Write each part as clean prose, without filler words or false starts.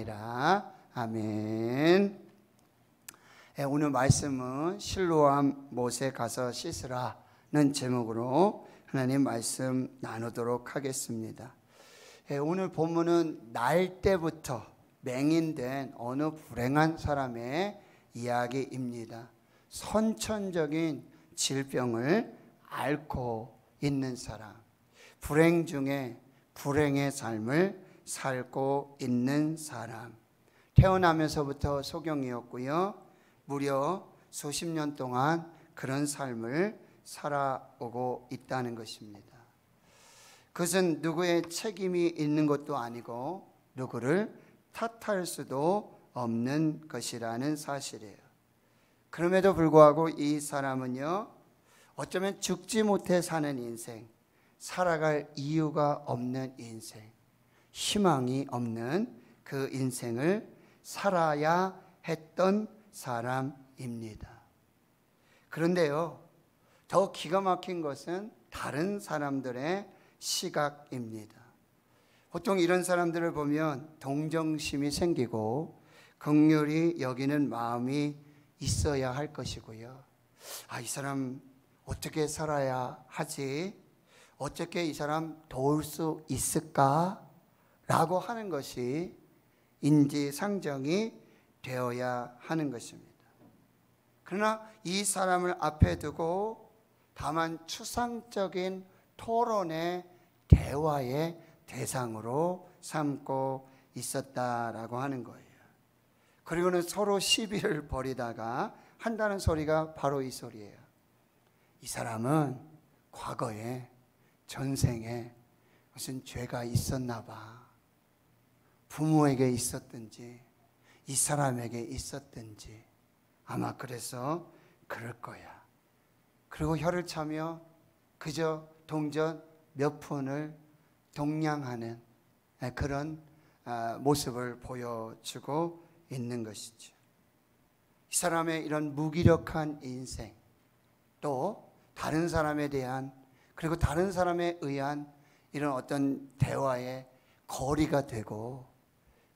아니라. 아멘. 오늘 말씀은 실로암 못에 가서 씻으라는 제목으로 하나님 말씀 나누도록 하겠습니다. 오늘 본문은 날 때부터 맹인된 어느 불행한 사람의 이야기입니다. 선천적인 질병을 앓고 있는 사람, 불행 중에 불행의 삶을 살고 있는 사람, 태어나면서부터 소경이었고요, 무려 수십 년 동안 그런 삶을 살아오고 있다는 것입니다. 그것은 누구의 책임이 있는 것도 아니고 누구를 탓할 수도 없는 것이라는 사실이에요. 그럼에도 불구하고 이 사람은요, 어쩌면 죽지 못해 사는 인생, 살아갈 이유가 없는 인생, 희망이 없는 그 인생을 살아야 했던 사람입니다. 그런데요, 더 기가 막힌 것은 다른 사람들의 시각입니다. 보통 이런 사람들을 보면 동정심이 생기고 긍휼히 여기는 마음이 있어야 할 것이고요. 이 사람 어떻게 살아야 하지? 어떻게 이 사람 도울 수 있을까? 라고 하는 것이 인지상정이 되어야 하는 것입니다. 그러나 이 사람을 앞에 두고 다만 추상적인 토론의 대화의 대상으로 삼고 있었다라고 하는 거예요. 그리고는 서로 시비를 벌이다가 한다는 소리가 바로 이 소리예요. 이 사람은 과거에 전생에 무슨 죄가 있었나 봐. 부모에게 있었든지 이 사람에게 있었든지 아마 그래서 그럴 거야. 그리고 혀를 차며 그저 동전 몇 푼을 동냥하는 그런 모습을 보여주고 있는 것이죠. 이 사람의 이런 무기력한 인생, 또 다른 사람에 대한, 그리고 다른 사람에 의한 이런 어떤 대화에 거리가 되고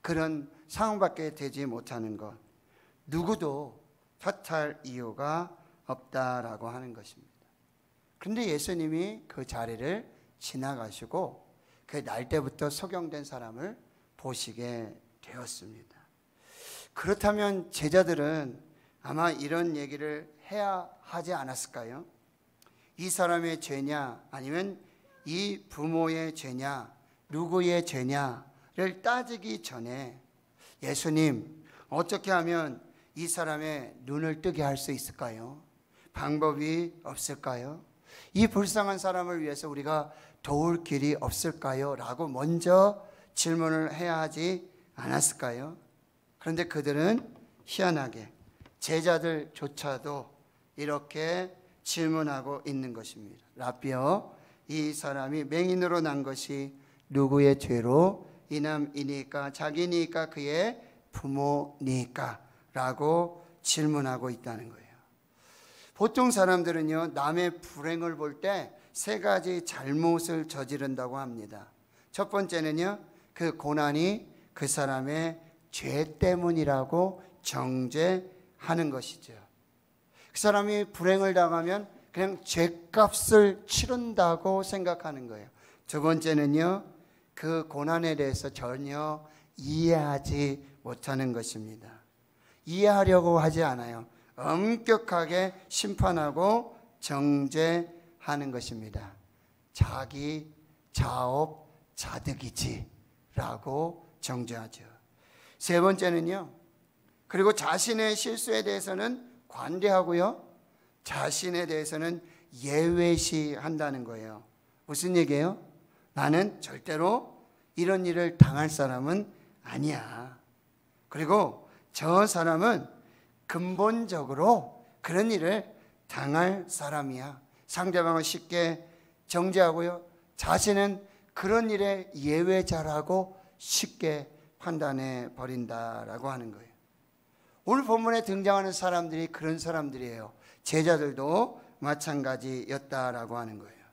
그런 상황밖에 되지 못하는 것, 누구도 탓할 이유가 없다라고 하는 것입니다. 그런데 예수님이 그 자리를 지나가시고 그 날 때부터 소경된 사람을 보시게 되었습니다. 그렇다면 제자들은 아마 이런 얘기를 해야 하지 않았을까요? 이 사람의 죄냐, 아니면 이 부모의 죄냐, 누구의 죄냐를 따지기 전에 예수님, 어떻게 하면 이 사람의 눈을 뜨게 할 수 있을까요? 방법이 없을까요? 이 불쌍한 사람을 위해서 우리가 도울 길이 없을까요? 라고 먼저 질문을 해야 하지 않았을까요? 그런데 그들은 희한하게 제자들조차도 이렇게 질문하고 있는 것입니다. 라비어, 이 사람이 맹인으로 난 것이 누구의 죄로 인함이니까? 자기니까? 그의 부모니까? 라고 질문하고 있다는 거예요. 보통 사람들은요, 남의 불행을 볼 때 세 가지 잘못을 저지른다고 합니다. 첫 번째는요, 그 고난이 그 사람의 죄 때문이라고 정죄하는 것이죠. 그 사람이 불행을 당하면 그냥 죄값을 치른다고 생각하는 거예요. 두 번째는요, 그 고난에 대해서 전혀 이해하지 못하는 것입니다. 이해하려고 하지 않아요. 엄격하게 심판하고 정죄하는 것입니다. 자기 자업 자득이지 라고 정죄하죠. 세 번째는요, 그리고 자신의 실수에 대해서는 관대하고요, 자신에 대해서는 예외시한다는 거예요. 무슨 얘기예요? 나는 절대로 이런 일을 당할 사람은 아니야. 그리고 저 사람은 근본적으로 그런 일을 당할 사람이야. 상대방을 쉽게 정죄하고요, 자신은 그런 일의 예외자라고 쉽게 판단해 버린다라고 하는 거예요. 오늘 본문에 등장하는 사람들이 그런 사람들이에요. 제자들도 마찬가지였다라고 하는 거예요.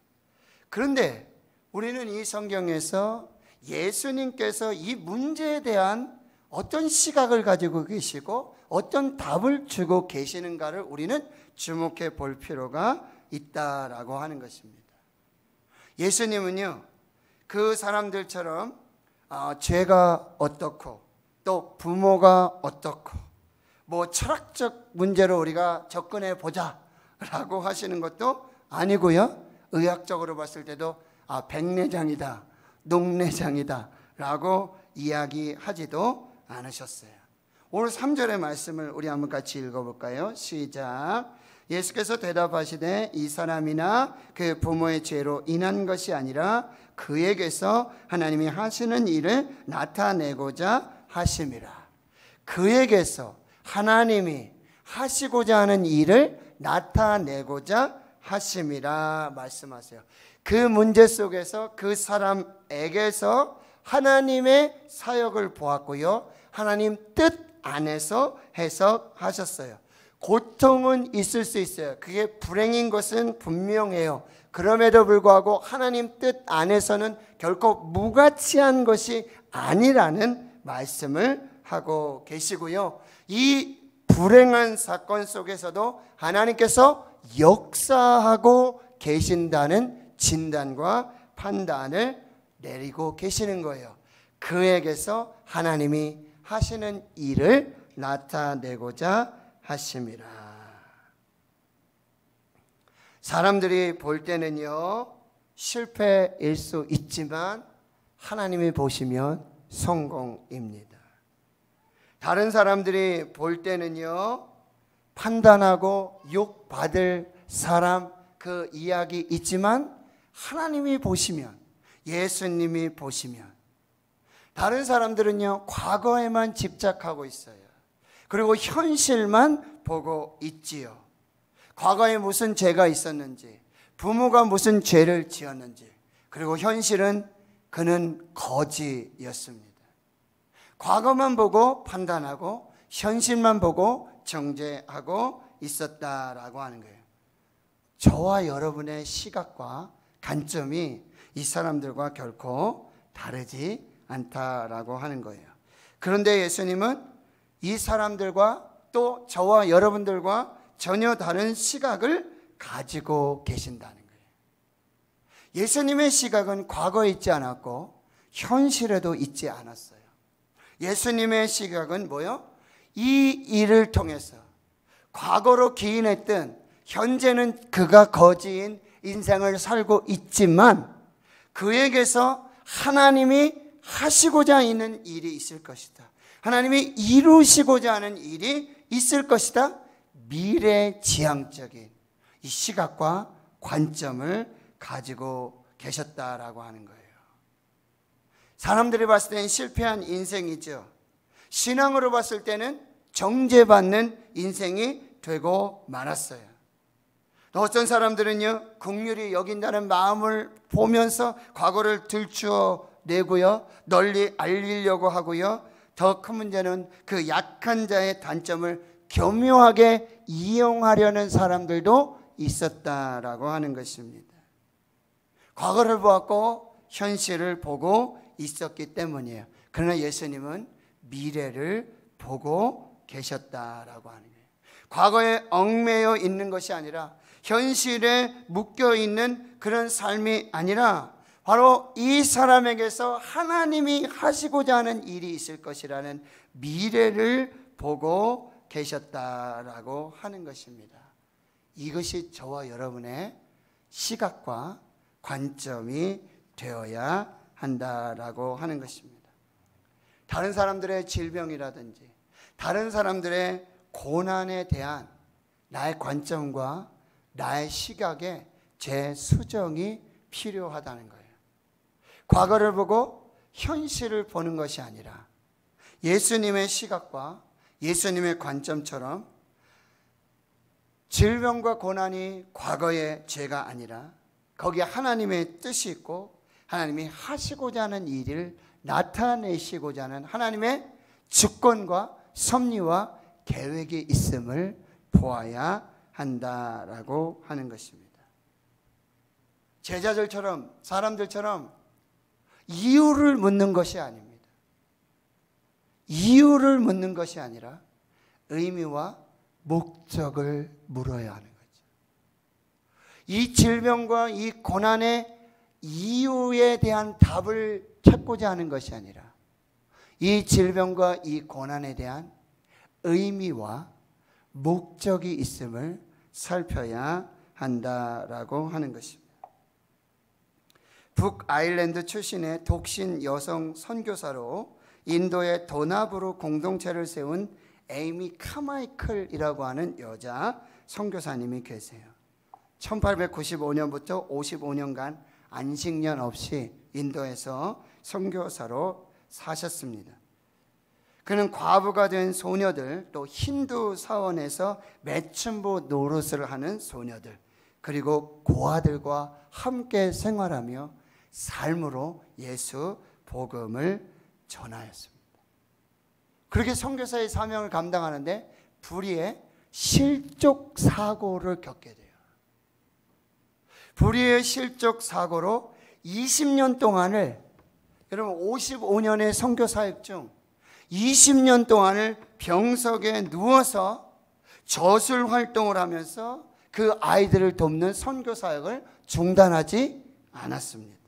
그런데 우리는 이 성경에서 예수님께서 이 문제에 대한 어떤 시각을 가지고 계시고 어떤 답을 주고 계시는가를 우리는 주목해 볼 필요가 있다라고 하는 것입니다. 예수님은요, 그 사람들처럼 죄가 어떻고 또 부모가 어떻고 뭐 철학적 문제로 우리가 접근해 보자라고 하시는 것도 아니고요, 의학적으로 봤을 때도 백내장이다, 녹내장이다 라고 이야기하지도 않으셨어요. 오늘 3절의 말씀을 우리 한번 같이 읽어볼까요? 시작. 예수께서 대답하시되 이 사람이나 그 부모의 죄로 인한 것이 아니라 그에게서 하나님이 하시는 일을 나타내고자 하심이라. 그에게서 하나님이 하시고자 하는 일을 나타내고자 하심이라 말씀하세요. 그 문제 속에서 그 사람에게서 하나님의 사역을 보았고요, 하나님 뜻 안에서 해석하셨어요. 고통은 있을 수 있어요. 그게 불행인 것은 분명해요. 그럼에도 불구하고 하나님 뜻 안에서는 결코 무가치한 것이 아니라는 말씀을 하고 계시고요, 이 불행한 사건 속에서도 하나님께서 역사하고 계신다는 진단과 판단을 내리고 계시는 거예요. 그에게서 하나님이 하시는 일을 나타내고자 하심이라. 사람들이 볼 때는요, 실패일 수 있지만 하나님이 보시면 성공입니다. 다른 사람들이 볼 때는요, 판단하고 욕받을 사람 그 이야기 있지만 하나님이 보시면, 예수님이 보시면, 다른 사람들은요 과거에만 집착하고 있어요. 그리고 현실만 보고 있지요. 과거에 무슨 죄가 있었는지, 부모가 무슨 죄를 지었는지, 그리고 현실은 그는 거지였습니다. 과거만 보고 판단하고 현실만 보고 정죄하고 있었다라고 하는 거예요. 저와 여러분의 시각과 관점이 이 사람들과 결코 다르지 않다라고 하는 거예요. 그런데 예수님은 이 사람들과 또 저와 여러분들과 전혀 다른 시각을 가지고 계신다는 거예요. 예수님의 시각은 과거에 있지 않았고 현실에도 있지 않았어요. 예수님의 시각은 뭐요? 이 일을 통해서 과거로 기인했던 현재는 그가 거지인 인생을 살고 있지만 그에게서 하나님이 하시고자 있는 일이 있을 것이다. 하나님이 이루시고자 하는 일이 있을 것이다. 미래지향적인 이 시각과 관점을 가지고 계셨다라고 하는 거예요. 사람들이 봤을 때는 실패한 인생이죠. 신앙으로 봤을 때는 정죄받는 인생이 되고 말았어요. 어떤 사람들은요, 긍휼히 여긴다는 마음을 보면서 과거를 들추어내고요, 널리 알리려고 하고요, 더 큰 문제는 그 약한 자의 단점을 교묘하게 이용하려는 사람들도 있었다라고 하는 것입니다. 과거를 보았고 현실을 보고 있었기 때문이에요. 그러나 예수님은 미래를 보고 계셨다라고 하는 거예요. 과거에 얽매여 있는 것이 아니라 현실에 묶여 있는 그런 삶이 아니라 바로 이 사람에게서 하나님이 하시고자 하는 일이 있을 것이라는 미래를 보고 계셨다라고 하는 것입니다. 이것이 저와 여러분의 시각과 관점이 되어야 한다라고 하는 것입니다. 다른 사람들의 질병이라든지 다른 사람들의 고난에 대한 나의 관점과 나의 시각에 재수정이 필요하다는 거예요. 과거를 보고 현실을 보는 것이 아니라 예수님의 시각과 예수님의 관점처럼 질병과 고난이 과거의 죄가 아니라 거기에 하나님의 뜻이 있고 하나님이 하시고자 하는 일을 나타내시고자 하는 하나님의 주권과 섭리와 계획이 있음을 보아야 한다라고 하는 것입니다. 제자들처럼 사람들처럼 이유를 묻는 것이 아닙니다. 이유를 묻는 것이 아니라 의미와 목적을 물어야 하는 거죠. 이 질병과 이 고난의 이유에 대한 답을 찾고자 하는 것이 아니라 이 질병과 이 고난에 대한 의미와 목적이 있음을 살펴야 한다라고 하는 것입니다. 북아일랜드 출신의 독신 여성 선교사로 인도의 도나브루 공동체를 세운 에이미 카마이클이라고 하는 여자 선교사님이 계세요. 1895년부터 55년간 안식년 없이 인도에서 선교사로 사셨습니다. 그는 과부가 된 소녀들, 또 힌두 사원에서 매춘부 노릇을 하는 소녀들, 그리고 고아들과 함께 생활하며 삶으로 예수 복음을 전하였습니다. 그렇게 선교사의 사명을 감당하는데 불의의 실족 사고를 겪게 돼요. 불의의 실족 사고로 20년 동안을, 여러분 55년의 선교 사역 중 20년 동안을 병석에 누워서 저술 활동을 하면서 그 아이들을 돕는 선교 사역을 중단하지 않았습니다.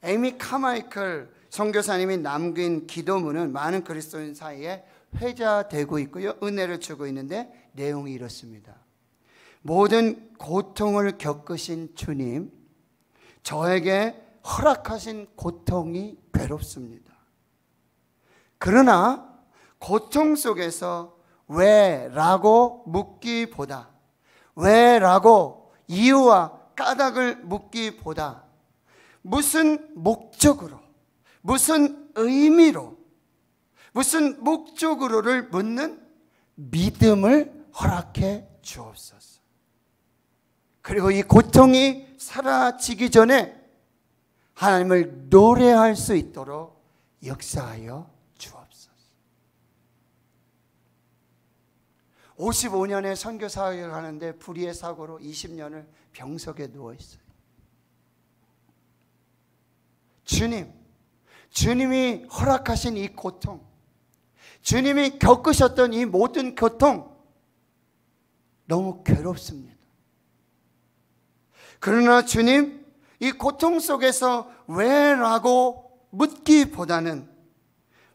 에이미 카마이클 선교사님이 남긴 기도문은 많은 그리스도인 사이에 회자되고 있고요, 은혜를 주고 있는데 내용이 이렇습니다. 모든 고통을 겪으신 주님, 저에게 허락하신 고통이 괴롭습니다. 그러나 고통 속에서 왜? 라고 묻기보다, 왜? 라고 이유와 까닭을 묻기보다 무슨 목적으로, 무슨 의미로, 무슨 목적으로를 묻는 믿음을 허락해 주옵소서. 그리고 이 고통이 사라지기 전에 하나님을 노래할 수 있도록 역사하여 주옵소서. 55년의 선교 사역을 하는데 불의의 사고로 20년을 병석에 누워 있어요. 주님이 허락하신 이 고통, 주님이 겪으셨던 이 모든 고통, 너무 괴롭습니다. 그러나 주님, 이 고통 속에서 왜? 라고 묻기보다는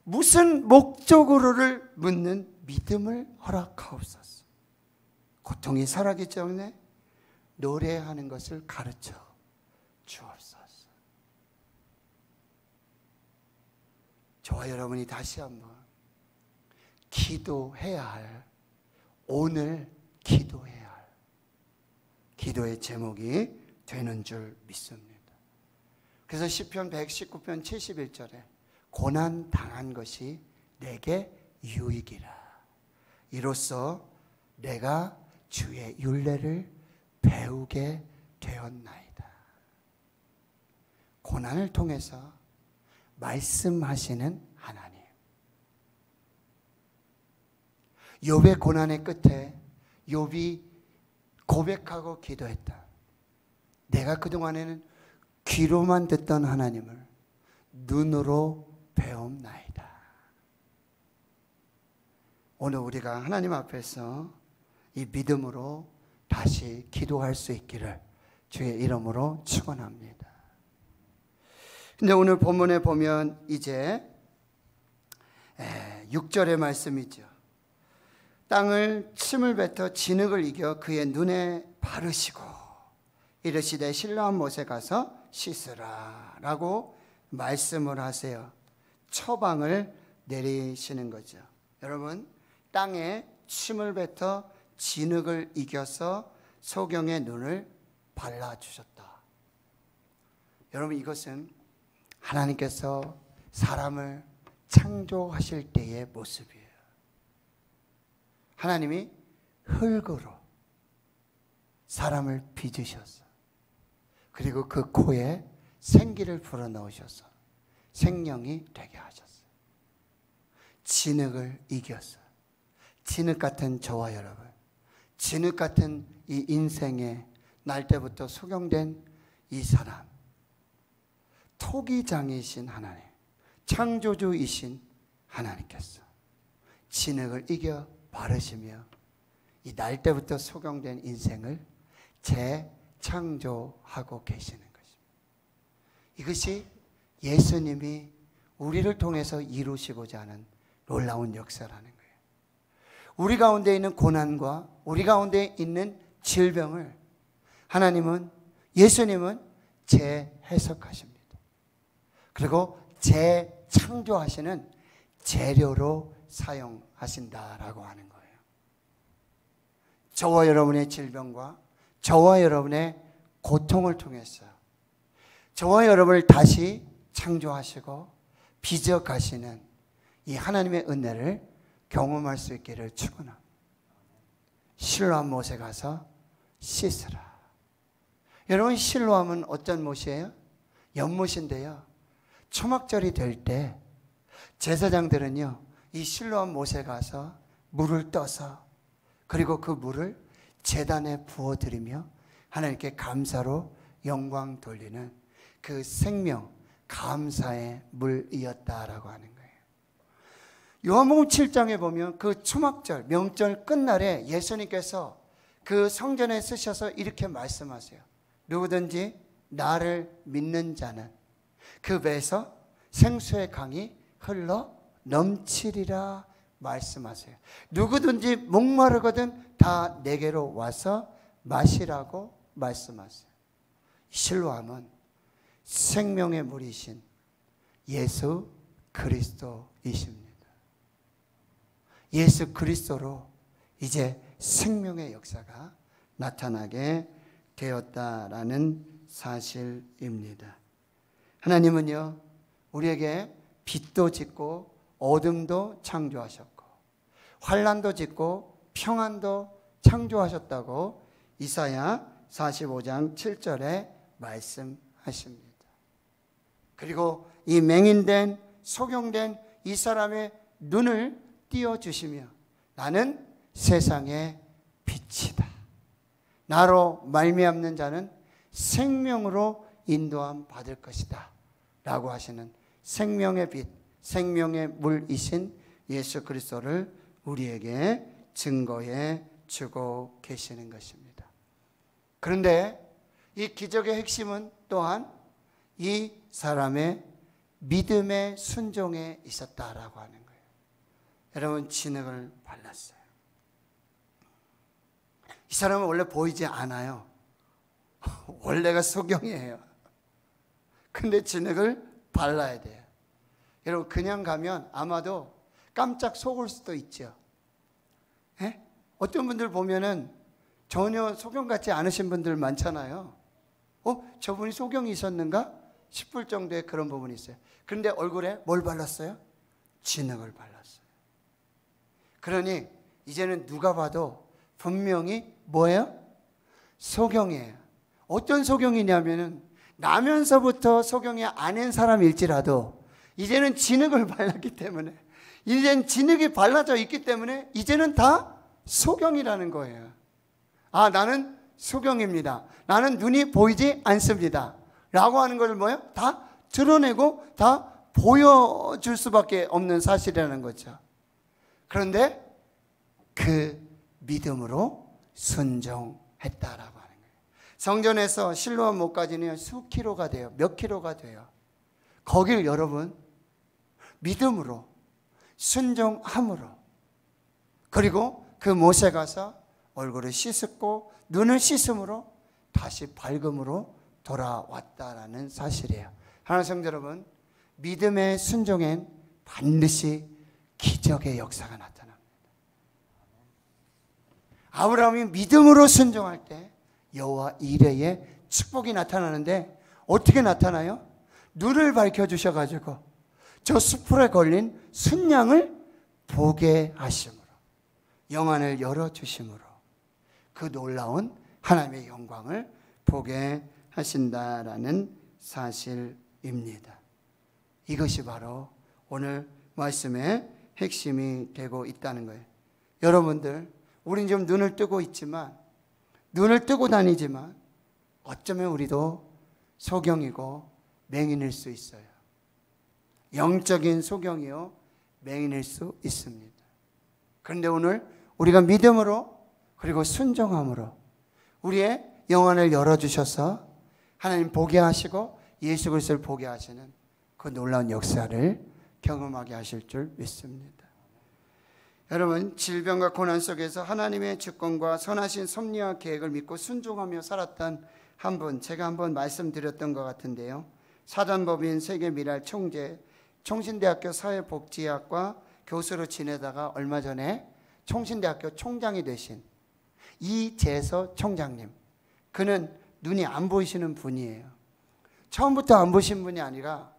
무슨 목적으로를 묻는 믿음을 허락하옵소서. 고통이 사라지기 전에 노래하는 것을 가르쳐 주옵소서. 저와 여러분이 다시 한번 기도해야 할, 오늘 기도해야 할 기도의 제목이 되는 줄 믿습니다. 그래서 시편 119편 71절에 고난 당한 것이 내게 유익이라. 이로써 내가 주의 율례를 배우게 되었나이다. 고난을 통해서 말씀하시는 하나님. 욥의 고난의 끝에 욥이 고백하고 기도했다. 내가 그동안에는 귀로만 듣던 하나님을 눈으로 배움나이다. 오늘 우리가 하나님 앞에서 이 믿음으로 다시 기도할 수 있기를 주의 이름으로 축원합니다. 근데 오늘 본문에 보면 이제 6절의 말씀이죠. 땅을 침을 뱉어 진흙을 이겨 그의 눈에 바르시고 이르시되 실로암 못에 가서 씻으라 라고 말씀을 하세요. 처방을 내리시는 거죠. 여러분, 땅에 침을 뱉어 진흙을 이겨서 소경의 눈을 발라주셨다. 여러분, 이것은 하나님께서 사람을 창조하실 때의 모습이에요. 하나님이 흙으로 사람을 빚으셔서, 그리고 그 코에 생기를 불어넣으셔서 생명이 되게 하셨어요. 진흙을 이겨서, 진흙 같은 저와 여러분, 진흙 같은 이 인생에 날 때부터 소경된 이 사람, 토기장이신 하나님, 창조주이신 하나님께서 진흙을 이겨 바르시며 이 날 때부터 소경된 인생을 재창조하고 계시는 것입니다. 이것이 예수님이 우리를 통해서 이루시고자 하는 놀라운 역사라는 거예요. 우리 가운데 있는 고난과 우리 가운데 있는 질병을 하나님은, 예수님은 재해석하십니다. 그리고 재창조하시는 재료로 사용하신다라고 하는 거예요. 저와 여러분의 질병과 저와 여러분의 고통을 통해서 저와 여러분을 다시 창조하시고 빚어가시는 이 하나님의 은혜를 경험할 수 있기를 축원합니다. 실로암 못에 가서 씻으라. 여러분, 실로암은 어떤 못이에요? 연못인데요, 초막절이 될 때 제사장들은요 이 실로암 못에 가서 물을 떠서 그리고 그 물을 제단에 부어드리며 하나님께 감사로 영광 돌리는 그 생명, 감사의 물이었다라고 하는 거예요. 요한복음 7장에 보면 그 초막절, 명절 끝날에 예수님께서 그 성전에 쓰셔서 이렇게 말씀하세요. 누구든지 나를 믿는 자는 그 배에서 생수의 강이 흘러 넘치리라 말씀하세요. 누구든지 목마르거든 다 내게로 와서 마시라고 말씀하세요. 실로암은 생명의 물이신 예수 그리스도이십니다. 예수 그리스도로 이제 생명의 역사가 나타나게 되었다라는 사실입니다. 하나님은요 우리에게 빛도 짓고 어둠도 창조하셨고 환난도 짓고 평안도 창조하셨다고 이사야 45장 7절에 말씀하십니다. 그리고 이 맹인된 소경된 이 사람의 눈을 띄워주시며 나는 세상의 빛이다. 나로 말미암는 자는 생명으로 인도함 받을 것이다 라고 하시는 생명의 빛, 생명의 물이신 예수 그리스도를 우리에게 증거해 주고 계시는 것입니다. 그런데 이 기적의 핵심은 또한 이 사람의 믿음의 순종에 있었다라고 하는 거예요. 여러분, 진흙을 발랐어요. 이 사람은 원래 보이지 않아요. 원래가 소경이에요. 근데 진흙을 발라야 돼요. 여러분, 그냥 가면 아마도 깜짝 속을 수도 있죠. 에? 어떤 분들 보면은 전혀 소경 같지 않으신 분들 많잖아요. 저분이 소경이 있었는가 싶을 정도의 그런 부분이 있어요. 그런데 얼굴에 뭘 발랐어요? 진흙을 발랐어요. 그러니 이제는 누가 봐도 분명히 뭐예요? 소경이에요. 어떤 소경이냐면은 나면서부터 소경이 아닌 사람일지라도 이제는 진흙을 발랐기 때문에, 이제는 진흙이 발라져 있기 때문에 이제는 다 소경이라는 거예요. 아, 나는 소경입니다. 나는 눈이 보이지 않습니다. 라고 하는 것을 뭐예요? 다 드러내고 다 보여줄 수밖에 없는 사실이라는 거죠. 그런데 그 믿음으로 순종했다라고 하는 거예요. 성전에서 실로암 못까지는 수킬로가 돼요. 몇 킬로가 돼요. 거길 여러분 믿음으로 순종함으로, 그리고 그 못에 가서 얼굴을 씻었고 눈을 씻음으로 다시 밝음으로 돌아왔다라는 사실이에요. 하나님 성도 여러분, 믿음의 순종엔 반드시 기적의 역사가 나타납니다. 아브라함이 믿음으로 순종할 때 여호와 이레의 축복이 나타나는데 어떻게 나타나요? 눈을 밝혀주셔가지고 저 숯불에 걸린 순양을 보게 하심으로, 영안을 열어주심으로 그 놀라운 하나님의 영광을 보게 하신다라는 사실입니다. 이것이 바로 오늘 말씀의 핵심이 되고 있다는 거예요. 여러분들, 우린 좀 눈을 뜨고 있지만, 눈을 뜨고 다니지만 어쩌면 우리도 소경이고 맹인일 수 있어요. 영적인 소경이요 맹인일 수 있습니다. 그런데 오늘 우리가 믿음으로 그리고 순종함으로 우리의 영혼을 열어주셔서 하나님 보게 하시고 예수 그리스도를 보게 하시는 그 놀라운 역사를 경험하게 하실 줄 믿습니다. 여러분, 질병과 고난 속에서 하나님의 주권과 선하신 섭리와 계획을 믿고 순종하며 살았던 한 분, 제가 한번 말씀드렸던 것 같은데요. 사단법인 세계미랄 총재, 총신대학교 사회복지학과 교수로 지내다가 얼마 전에 총신대학교 총장이 되신 이재서 총장님, 그는 눈이 안 보이시는 분이에요. 처음부터 안 보신 분이 아니라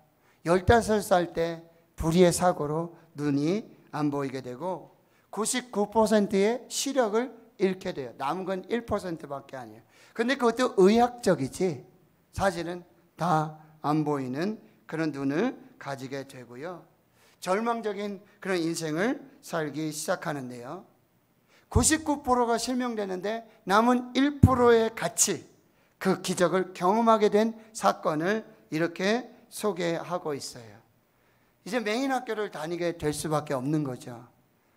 15살 때 불의의 사고로 눈이 안 보이게 되고 99%의 시력을 잃게 돼요. 남은 건 1%밖에 아니에요. 근데 그것도 의학적이지 사실은 다 안 보이는 그런 눈을 가지게 되고요. 절망적인 그런 인생을 살기 시작하는데요. 99%가 실명되는데 남은 1%의 가치, 그 기적을 경험하게 된 사건을 이렇게 소개하고 있어요. 이제 맹인학교를 다니게 될 수밖에 없는 거죠.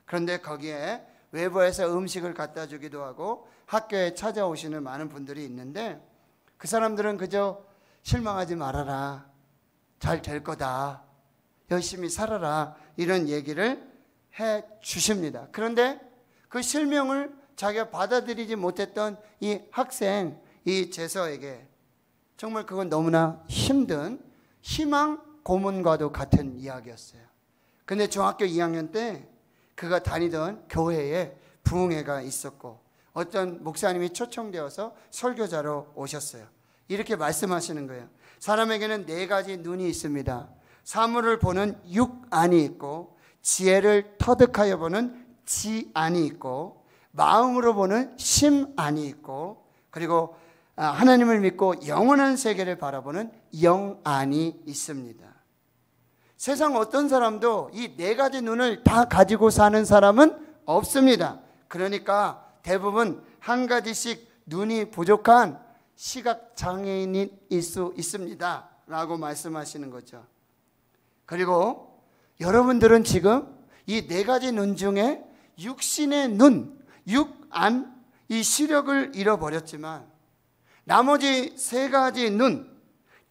그런데 거기에 외부에서 음식을 갖다 주기도 하고 학교에 찾아오시는 많은 분들이 있는데 그 사람들은 그저 실망하지 말아라, 잘 될 거다, 열심히 살아라, 이런 얘기를 해 주십니다. 그런데 그 실명을 자기가 받아들이지 못했던 이 학생, 이 재서에게 정말 그건 너무나 힘든 희망 고문과도 같은 이야기였어요. 근데 중학교 2학년 때 그가 다니던 교회에 부흥회가 있었고 어떤 목사님이 초청되어서 설교자로 오셨어요. 이렇게 말씀하시는 거예요. 사람에게는 4가지 눈이 있습니다. 사물을 보는 육안이 있고, 지혜를 터득하여 보는 지안이 있고, 마음으로 보는 심안이 있고, 그리고 하나님을 믿고 영원한 세계를 바라보는 영안이 있습니다. 세상 어떤 사람도 이 4가지 눈을 다 가지고 사는 사람은 없습니다. 그러니까 대부분 한 가지씩 눈이 부족한 시각장애인일 수 있습니다 라고 말씀하시는 거죠. 그리고 여러분들은 지금 이 4가지 눈 중에 육신의 눈, 육안, 이 시력을 잃어버렸지만 나머지 3가지 눈,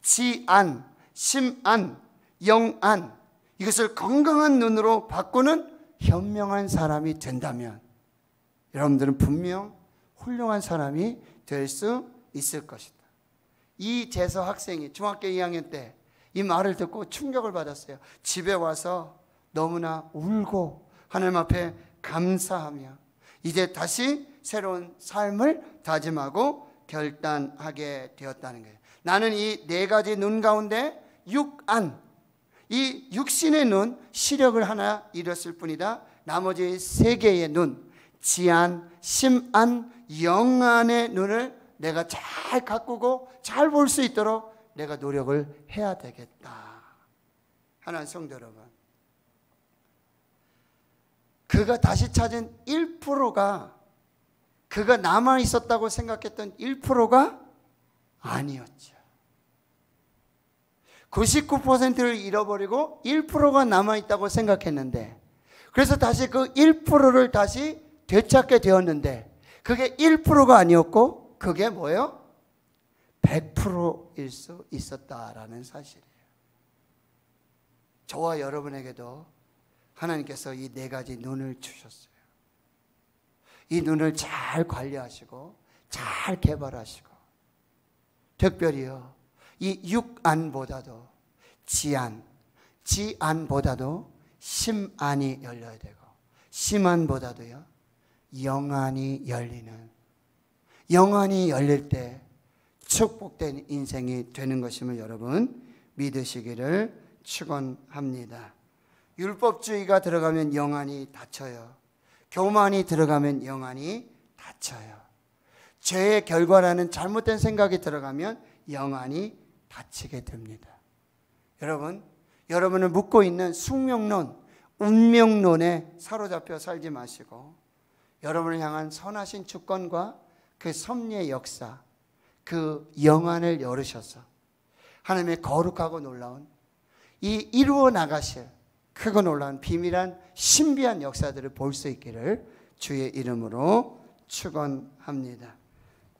지안, 심안, 영안, 이것을 건강한 눈으로 바꾸는 현명한 사람이 된다면 여러분들은 분명 훌륭한 사람이 될 수 있을 것이다. 이 재서 학생이 중학교 2학년 때 이 말을 듣고 충격을 받았어요. 집에 와서 너무나 울고 하나님 앞에 감사하며 이제 다시 새로운 삶을 다짐하고 결단하게 되었다는 거예요. 나는 이 4가지 눈 가운데 육안, 이 육신의 눈, 시력을 하나 잃었을 뿐이다. 나머지 3개의 눈, 지안, 심안, 영안의 눈을 내가 잘 가꾸고 잘 볼 수 있도록 내가 노력을 해야 되겠다. 하나님 성도 여러분, 그가 다시 찾은 1%가 그가 남아 있었다고 생각했던 1%가 아니었죠. 99%를 잃어버리고 1%가 남아있다고 생각했는데, 그래서 다시 그 1%를 다시 되찾게 되었는데 그게 1%가 아니었고 그게 뭐예요? 100%일 수 있었다라는 사실이에요. 저와 여러분에게도 하나님께서 이 4가지 눈을 주셨어요. 이 눈을 잘 관리하시고 잘 개발하시고, 특별히요 이 육안보다도 지안보다도 심안이 열려야 되고, 심안보다도요 영안이 열리는, 영안이 열릴 때 축복된 인생이 되는 것임을 여러분 믿으시기를 축원합니다. 율법주의가 들어가면 영안이 닫혀요. 교만이 들어가면 영안이 닫혀요. 죄의 결과라는 잘못된 생각이 들어가면 영안이 닫히게 됩니다. 여러분, 여러분을 묶고 있는 숙명론, 운명론에 사로잡혀 살지 마시고 여러분을 향한 선하신 주권과 그 섭리의 역사, 그 영안을 열으셔서 하나님의 거룩하고 놀라운 이 이루어 나가실 크고 놀라운 비밀한 신비한 역사들을 볼 수 있기를 주의 이름으로 축원합니다.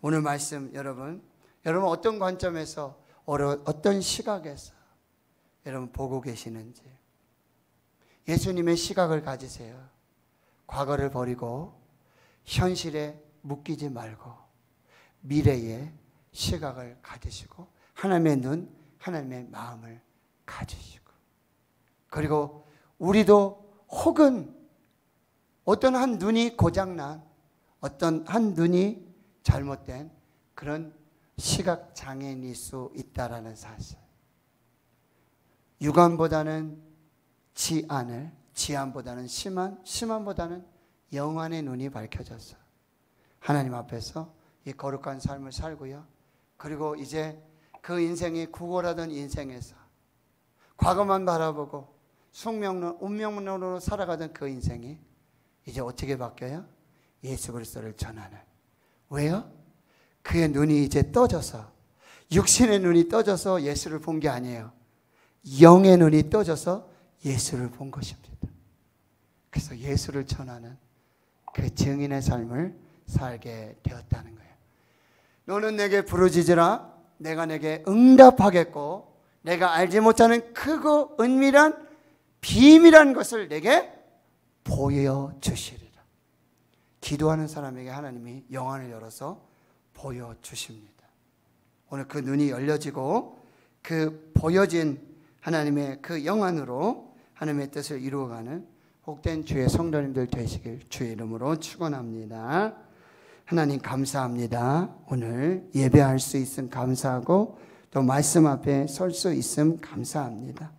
오늘 말씀 여러분 어떤 관점에서 어떤 시각에서 여러분 보고 계시는지 예수님의 시각을 가지세요. 과거를 버리고 현실에 묶이지 말고 미래의 시각을 가지시고 하나님의 눈, 하나님의 마음을 가지시고 그리고 우리도 혹은 어떤 한 눈이 고장난 어떤 한 눈이 잘못된 그런 시각 장애인일 수 있다라는 사실. 유관보다는 지안을, 지안보다는 심한보다는 영안의 눈이 밝혀졌어. 하나님 앞에서 이 거룩한 삶을 살고요. 그리고 이제 그 인생이 구걸하던 인생에서 과거만 바라보고 숙명론, 운명론으로 살아가던 그 인생이 이제 어떻게 바뀌어요? 예수 그리스도를 전하는. 왜요? 그의 눈이 이제 떠져서 육신의 눈이 떠져서 예수를 본 게 아니에요. 영의 눈이 떠져서 예수를 본 것입니다. 그래서 예수를 전하는 그 증인의 삶을 살게 되었다는 거예요. 너는 내게 부르짖으라 내가 내게 응답하겠고 내가 알지 못하는 크고 은밀한 비밀한 것을 내게 보여주시리라. 기도하는 사람에게 하나님이 영안을 열어서 보여주십니다. 오늘 그 눈이 열려지고 그 보여진 하나님의 그 영안으로 하나님의 뜻을 이루어가는 복된 주의 성도님들 되시길 주의 이름으로 축원합니다. 하나님 감사합니다. 오늘 예배할 수 있음 감사하고 또 말씀 앞에 설 수 있음 감사합니다.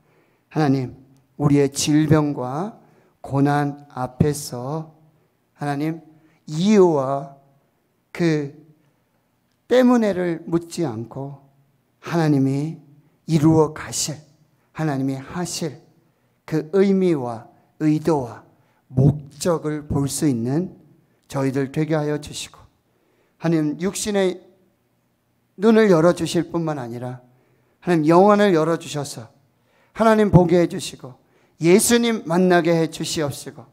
하나님 우리의 질병과 고난 앞에서 하나님 이유와 그 때문에를 묻지 않고 하나님이 이루어 가실 하나님이 하실 그 의미와 의도와 목적을 볼 수 있는 저희들 되게 하여 주시고 하나님 육신의 눈을 열어주실 뿐만 아니라 하나님 영안을 열어주셔서 하나님 보게 해주시고 예수님 만나게 해주시옵시고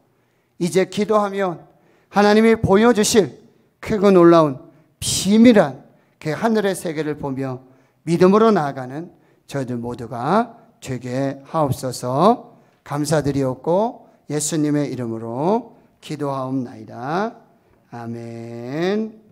이제 기도하면 하나님이 보여주실 크고 놀라운 비밀한 그 하늘의 세계를 보며 믿음으로 나아가는 저희들 모두가 되게 하옵소서. 감사드리옵고 예수님의 이름으로 기도하옵나이다. 아멘.